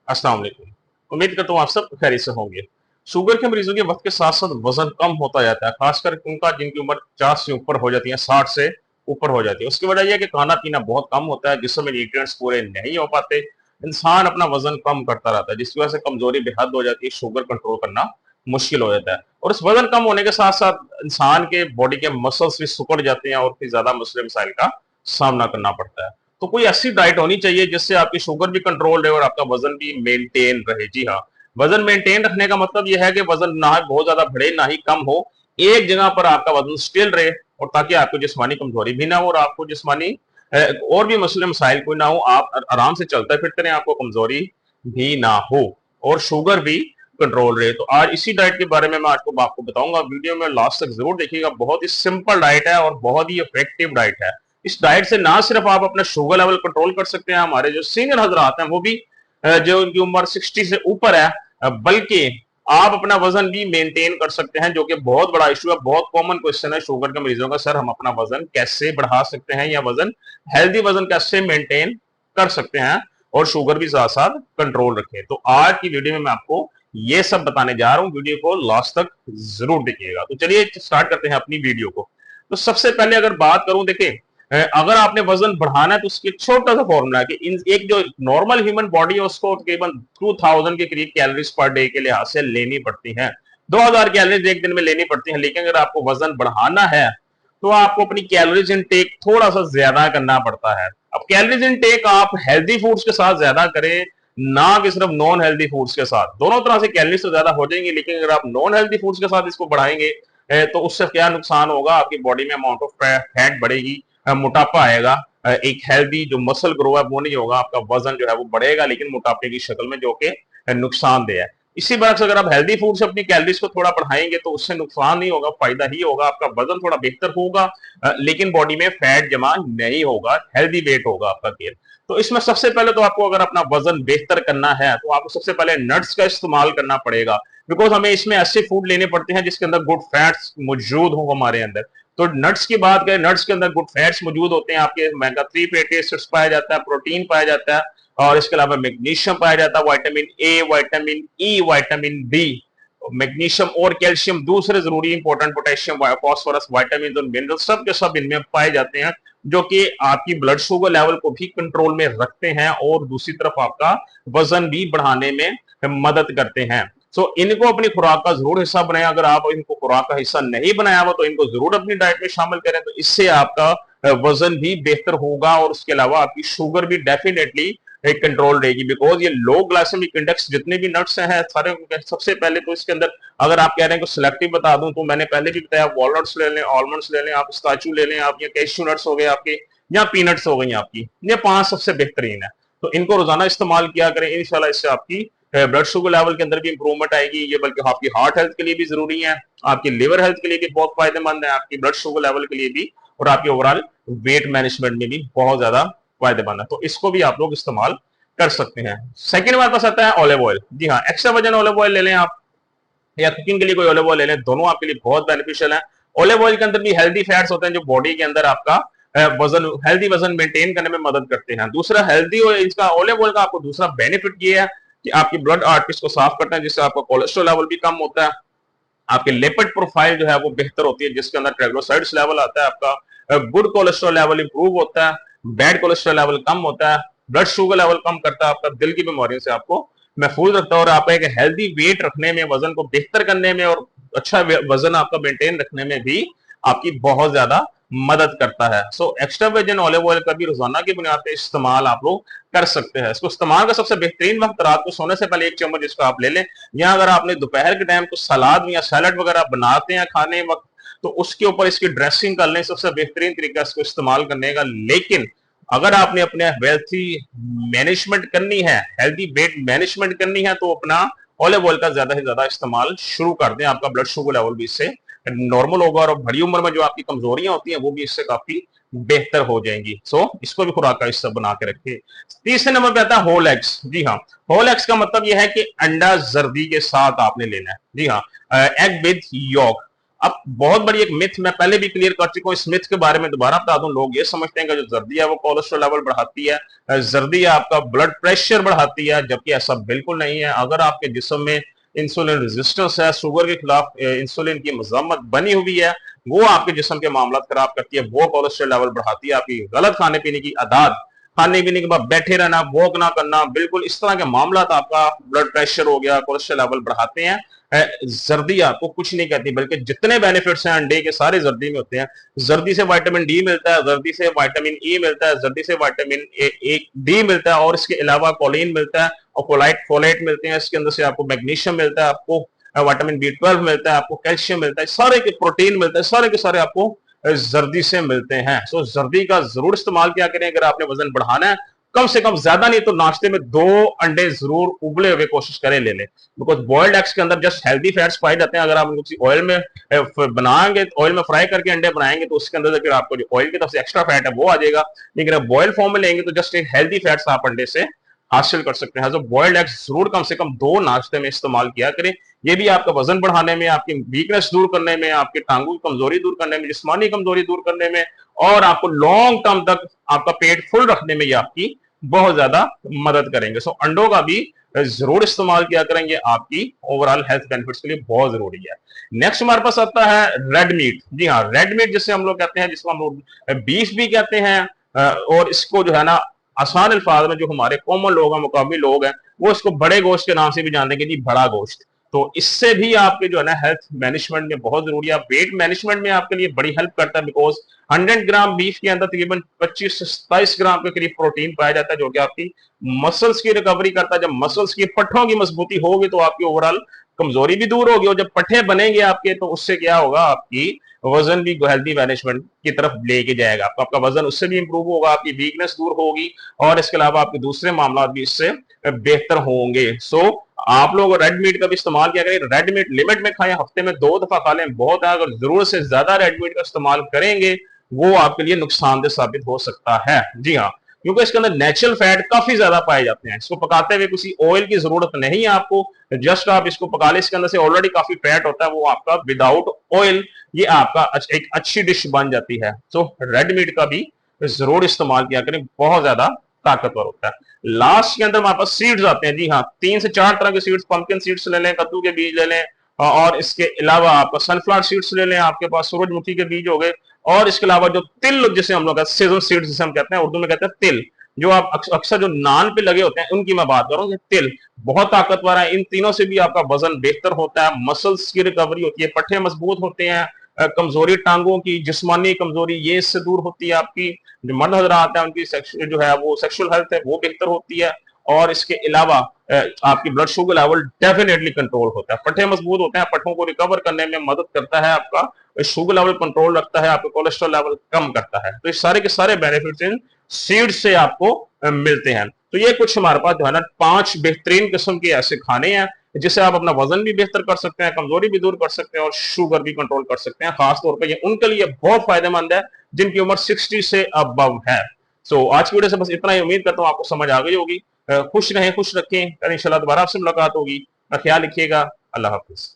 अस्सलाम वालेकुम। उम्मीद करता हूँ आप सब खैरियत से होंगे। शुगर के मरीजों के वक्त के साथ साथ वजन कम होता जाता है, खासकर उनका जिनकी उम्र 50 से ऊपर हो जाती है, 60 से ऊपर हो जाती है। उसकी वजह यह है कि खाना पीना बहुत कम होता है, जिसमें न्यूट्रिएंट्स पूरे नहीं हो पाते। इंसान अपना वजन कम करता रहता है, जिसकी वजह से कमजोरी बेहद हो जाती है, शुगर कंट्रोल करना मुश्किल हो जाता है। और इस वजन कम होने के साथ साथ इंसान के बॉडी के मसल्स भी सिकुड़ जाते हैं और फिर ज्यादा मसले मसाइल का सामना करना पड़ता है। तो कोई ऐसी डाइट होनी चाहिए जिससे आपकी शुगर भी कंट्रोल रहे और आपका वजन भी मेंटेन रहे। जी हाँ, वजन मेंटेन रखने का मतलब यह है कि वजन ना बहुत ज्यादा बढ़े ना ही कम हो, एक जगह पर आपका वजन स्टिल रहे, और ताकि आपको जिस्मानी कमजोरी भी ना हो और आपको जिस्मानी और भी मसले मसाइल कोई ना हो, आप आराम से चलते फिरते रहे, आपको कमजोरी भी ना हो और शुगर भी कंट्रोल रहे। तो आज इसी डाइट के बारे में मैं आपको बताऊंगा। वीडियो में लास्ट तक जरूर देखिएगा। बहुत ही सिंपल डाइट है और बहुत ही इफेक्टिव डाइट है। इस डाइट से ना सिर्फ आप अपना शुगर लेवल कंट्रोल कर सकते हैं, हमारे जो सीनियर हजरात हैं वो भी जो उनकी उम्र 60 से ऊपर है, बल्कि आप अपना वजन भी मेंटेन कर सकते हैं, जो कि बहुत बड़ा इशू है। बहुत कॉमन क्वेश्चन है शुगर के मरीजों का, सर हम अपना वजन कैसे बढ़ा सकते हैं या वजन हेल्दी वजन कैसे मेंटेन कर सकते हैं और शुगर भी साथ साथ कंट्रोल रखें। तो आज की वीडियो में मैं आपको ये सब बताने जा रहा हूं। वीडियो को लास्ट तक जरूर देखिएगा। तो चलिए स्टार्ट करते हैं अपनी वीडियो को। तो सबसे पहले अगर बात करूं, देखिए अगर आपने वजन बढ़ाना है तो उसके छोटा सा फॉर्मूला है कि एक जो नॉर्मल ह्यूमन बॉडी है उसको तकरीबन 2000 के करीब कैलोरीज पर डे के लिहाज से लेनी पड़ती है। 2000 कैलोरीज एक दिन में लेनी पड़ती है। लेकिन अगर आपको वजन बढ़ाना है तो आपको अपनी कैलोरीज इनटेक थोड़ा सा ज्यादा करना पड़ता है। अब कैलोरीज इनटेक आप हेल्दी फूड्स के साथ ज्यादा करें, ना कि सिर्फ नॉन हेल्दी फूड्स के साथ। दोनों तरह से कैलोरीज तो ज्यादा हो जाएंगी, लेकिन अगर आप नॉन हेल्दी फूड्स के साथ इसको बढ़ाएंगे तो उससे क्या नुकसान होगा, आपकी बॉडी में अमाउंट ऑफ फैट बढ़ेगी, मोटापा आएगा, एक हेल्दी जो मसल ग्रो है वो नहीं होगा, आपका वजन जो है वो बढ़ेगा लेकिन मोटापे की शक्ल में, जो कि नुकसानदेह है। इसी बात से अगर आप हेल्दी फूड से अपनी कैलोरीज को थोड़ा बढ़ाएंगे तो उससे नुकसान नहीं होगा, फायदा ही होगा। आपका वजन थोड़ा बेहतर होगा लेकिन बॉडी में फैट जमा नहीं होगा, हेल्दी वेट होगा आपका गेन। तो इसमें सबसे पहले तो आपको अगर अपना वजन बेहतर करना है तो आपको सबसे पहले नट्स का इस्तेमाल करना पड़ेगा, बिकॉज हमें इसमें ऐसे फूड लेने पड़ते हैं जिसके अंदर गुड फैट्स मौजूद हो हमारे अंदर। तो नट्स की बात करें, नट्स के अंदर गुड फैट्स मौजूद होते हैं, आपके ओमेगा 3 फैटी एसिड्स पाया जाता है, प्रोटीन पाया जाता है, और इसके अलावा मैग्नीशियम पाया जाता है, vitamin A, vitamin E, vitamin D, magnesium और कैल्शियम, दूसरे जरूरी इंपॉर्टेंट पोटेशियम, फॉस्फोरस, विटामिन और मिनरल सब के सब इनमें पाए जाते हैं, जो कि आपकी ब्लड शुगर लेवल को भी कंट्रोल में रखते हैं और दूसरी तरफ आपका वजन भी बढ़ाने में मदद करते हैं। सो इनको अपनी खुराक का जरूर हिस्सा बनाएं। अगर आप इनको खुराक का हिस्सा नहीं बनाया हुआ तो इनको जरूर अपनी डाइट में शामिल करें, तो इससे आपका वजन भी बेहतर होगा और उसके अलावा आपकी शुगर भी डेफिनेटली एक कंट्रोल रहेगी। बिकॉज ये लो ग्लाइसेमिक इंडेक्स जितने भी नट्स हैं सारे, सबसे पहले तो इसके अंदर अगर आप कह रहे हैं कि सिलेक्टिव बता दूं तो मैंने पहले भी बताया, वॉलनट्स ले लें, आलमंड्स ले लें, आप पिस्ताचियो ले लें, आप ये कैश्यू नट्स हो गए आपके, या पीनट्स हो गई आपकी, ये 5 सबसे बेहतरीन है। तो इनको रोजाना इस्तेमाल किया करें, इंशाल्लाह इससे आपकी ब्लड शुगर लेवल के अंदर भी इंप्रूवमेंट आएगी। ये बल्कि आपकी हार्ट हेल्थ के लिए भी जरूरी है, आपकी लिवर हेल्थ के लिए भी बहुत फायदेमंद है, आपकी ब्लड शुगर लेवल के लिए भी, और आपके ओवरऑल वेट मैनेजमेंट में भी बहुत ज्यादा फायदेमंद है। तो इसको भी आप लोग इस्तेमाल कर सकते हैं। सेकंड हमारे पास आता है ऑलिव ऑयल। जी हाँ, एक्स्ट्रा वर्जिन ऑलिव ऑयल ले लें आप, या कुकिंग के लिए कोई ऑलिव ऑयल ले लें, दोनों आपके लिए बहुत बेनिफिशियल है। ऑलिव ऑयल के अंदर भी हेल्दी फैट्स होते हैं जो बॉडी के अंदर आपका वजन, हेल्दी वजन मेंटेन करने में मदद करते हैं। दूसरा हेल्दी इसका ऑलिव ऑयल का आपको दूसरा बेनिफिट ये है कि आपकी ब्लड आर्टरीज को साफ करता है, जिससे आपका कोलेस्ट्रॉल लेवल भी कम होता है, आपके लिपिड प्रोफाइल जो है वो बेहतर होती है, जिसके अंदर ट्राइग्लिसराइड्स लेवल आता है, आपका गुड कोलेस्ट्रॉल लेवल इंप्रूव होता है, बैड कोलेस्ट्रॉल लेवल कम होता है, ब्लड शुगर लेवल कम करता है, आपका दिल की बीमारियों से आपको महफूज रखता है, और आपका एक हेल्दी वेट रखने में, वजन को बेहतर करने में और अच्छा वजन आपका मेंटेन रखने में भी आपकी बहुत ज्यादा मदद करता है। So extra virgin olive oil का भी रोजाना की बुनियाद पर इस्तेमाल आप लोग कर सकते हैं। इसको इस्तेमाल का सबसे बेहतरीन वक्त रात को सोने से पहले 1 चम्मच इसको आप ले लें, या अगर आपने दोपहर के टाइम को सलाद या सैलड वगैरह बनाते हैं खाने वक्त तो उसके ऊपर इसकी ड्रेसिंग कर लें, सबसे बेहतरीन तरीका इसको इस्तेमाल करने का। लेकिन अगर आपने अपने हेल्थी मैनेजमेंट करनी है, हेल्थी वेट मैनेजमेंट करनी है, तो अपना ऑलिव ऑयल का ज्यादा से ज्यादा इस्तेमाल शुरू कर दें, आपका ब्लड शुगर लेवल भी इससे नॉर्मल होगा और बड़ी उम्र में जो आपकी कमजोरियां होती हैं वो भी इससे काफी बेहतर हो जाएंगी। सो इसको भी खुराक का हिस्सा बना के रखें। तीसरे नंबर पे आता है होल एग्स। जी हाँ, होल एग्स का मतलब यह है कि अंडा जर्दी के साथ आपने लेना है। जी हाँ, एग विद यॉक। अब बहुत बड़ी एक मिथ मैं पहले भी क्लियर कर चुका हूं, इस मिथ के बारे में दोबारा बता दूं। लोग ये समझते हैं कि जो जर्दी है वो कोलेस्ट्रॉल लेवल बढ़ाती है, जर्दी आपका ब्लड प्रेशर बढ़ाती है, जबकि ऐसा बिल्कुल नहीं है। अगर आपके जिस्म में इंसुलिन रेजिस्टेंस है, शुगर के खिलाफ इंसुलिन की मजम्मत बनी हुई है, वो आपके जिस्म के मामला खराब करती है, वो कोलेस्ट्रॉल लेवल बढ़ाती है। आपकी गलत खाने पीने की आदत, खाने पीने के बाद बैठे रहना, वॉक ना करना, बिल्कुल इस तरह के मामला आपका ब्लड प्रेशर हो गया, कोलेस्ट्रॉल लेवल बढ़ाते हैं। जर्दी आपको कुछ नहीं कहती, बल्कि जितने बेनिफिट्स हैं अंडे के सारे जर्दी में होते हैं। जर्दी से विटामिन डी मिलता है, जर्दी से विटामिन ई मिलता है, जर्दी से विटामिन ए डी मिलता है, और इसके अलावा कोलिन मिलता है और फोलेट मिलते हैं। इसके अंदर से आपको मैग्नीशियम मिलता है, आपको विटामिन बी 12 मिलता है, आपको कैल्शियम मिलता है, सारे के प्रोटीन मिलता है, सारे के सारे आपको जर्दी से मिलते हैं। सो जर्दी का जरूर इस्तेमाल किया करें अगर आपने वजन बढ़ाना है। कम से कम, ज्यादा नहीं तो नाश्ते में 2 अंडे जरूर उबले हुए कोशिश करें ले लें, बिकॉज बॉइल्ड एग्स के अंदर जस्ट हेल्दी फैट्स पाए जाते हैं। अगर आप किसी ऑयल में बनाएंगे, ऑयल में फ्राई करके अंडे बनाएंगे, तो उसके अंदर फिर आपको जो ऑयल की तरफ से एक्स्ट्रा फैट है वो आ जाएगा। लेकिन अगर बॉयल फॉर्म में लेंगे तो जस्ट एक हेल्दी फैट्स आप अंडे से हासिल कर सकते हैं। तो बॉइल्ड एग्स जरूर कम से कम 2 नाश्ते में इस्तेमाल किया करें। ये भी आपका वजन बढ़ाने में, आपकी वीकनेस दूर करने में, आपके टांगों की कमजोरी दूर करने में, जिस्मानी कमजोरी दूर करने में, और आपको लॉन्ग टर्म तक आपका पेट फुल रखने में ये आपकी बहुत ज्यादा मदद करेंगे। सो अंडों का भी जरूर इस्तेमाल किया करेंगे, आपकी ओवरऑल हेल्थ बेनिफिट्स के लिए बहुत जरूरी है। नेक्स्ट हमारे पास आता है रेड मीट। जी हाँ, रेड मीट जिसे हम लोग कहते हैं, जिसको हम लोग बीफ भी कहते हैं, और इसको जो है ना आसान अल्फाज में जो हमारे कॉमन लोग हैं, मुकामी लोग हैं, वो इसको बड़े गोश्त के नाम से भी जानते हैं कि जी बड़ा गोश्त। तो इससे भी आपके जो है ना हेल्थ मैनेजमेंट में बहुत जरूरी है, वेट मैनेजमेंट में आपके लिए बड़ी हेल्प करता है। बिकॉज 100 ग्राम बीफ के अंदर तकरीबन 25 से 27 ग्राम के करीब प्रोटीन पाया जाता है, जो कि आपकी मसल्स की रिकवरी करता है। जब मसल्स की पट्ठों की मजबूती होगी तो आपकी ओवरऑल कमजोरी भी दूर होगी, और जब पट्ठे बनेंगे आपके तो उससे क्या होगा, आपकी वजन भी हेल्दी मैनेजमेंट की तरफ लेके जाएगा। आपका वजन उससे भी इंप्रूव होगा, आपकी वीकनेस दूर होगी, और इसके अलावा आपके दूसरे मामला भी इससे बेहतर होंगे। सो आप लोग रेड मीट का भी इस्तेमाल किया करें। रेड मीट लिमिट में खाएं, हफ्ते में 2 दफा खा लें बहुत है। अगर जरूरत से ज्यादा रेड मीट का इस्तेमाल करेंगे वो आपके लिए नुकसानदेह साबित हो सकता है। जी हाँ, क्योंकि इसके अंदर नेचुरल फैट काफी ज्यादा पाए जाते हैं। इसको पकाते हुए किसी ऑयल की जरूरत नहीं है आपको, जस्ट आप इसको पका ले, इसके अंदर से ऑलरेडी काफी फैट होता है, वो आपका विदाउट ऑयल ये आपका एक अच्छी डिश बन जाती है। तो रेड मीट का भी जरूर इस्तेमाल किया करें, बहुत ज्यादा ताकतवर होता है। लास्ट के अंदर हमारे पास सीड्स आते हैं। जी हाँ, 3 से 4 तरह के सीड्स, पंपकिन सीड्स ले लें, कद्दू के बीज ले लें, और इसके अलावा आपका सनफ्लावर सीड्स ले लें, आपके पास सूरजमुखी के बीज हो गए, और इसके अलावा जो तिल जिसे हम लोग सेजम सीड्स जिसे हम कहते हैं, उर्दू में कहते हैं तिल, जो आप अक्सर जो नान पे लगे होते हैं उनकी मैं बात कर रहा हूँ। तिल बहुत ताकतवर है, इन तीनों से भी आपका वजन बेहतर होता है, मसल्स की रिकवरी होती है, पट्टे मजबूत होते हैं, कमजोरी टांगों की, जिस्मानी कमजोरी ये इससे दूर होती है। आपकी जो मर्द हजरात है उनकी जो है वो सेक्सुअल हेल्थ है वो बेहतर होती है, और इसके अलावा आपकी blood sugar level definitely control होता है। पट्टे मजबूत होते हैं, पट्टों को रिकवर करने में मदद करता है, आपका शुगर लेवल कंट्रोल रखता है, आपका कोलेस्ट्रॉल लेवल कम करता है। तो इस सारे के सारे बेनिफिट्स इन सीड से आपको मिलते हैं। तो ये कुछ हमारे पास जो है ना 5 बेहतरीन किस्म के ऐसे खाने हैं जिससे आप अपना वजन भी बेहतर कर सकते हैं, कमजोरी भी दूर कर सकते हैं, और शुगर भी कंट्रोल कर सकते हैं। खासतौर पर ये उनके लिए बहुत फायदेमंद है जिनकी उम्र 60 से अबव है। सो आज की वीडियो से बस इतना ही, उम्मीद करता हूँ आपको समझ आ गई होगी। खुश रहें, खुश रखें, इंशाल्लाह दोबारा आपसे मुलाकात होगी। ख्याल रखिएगा। अल्लाह हाफिज।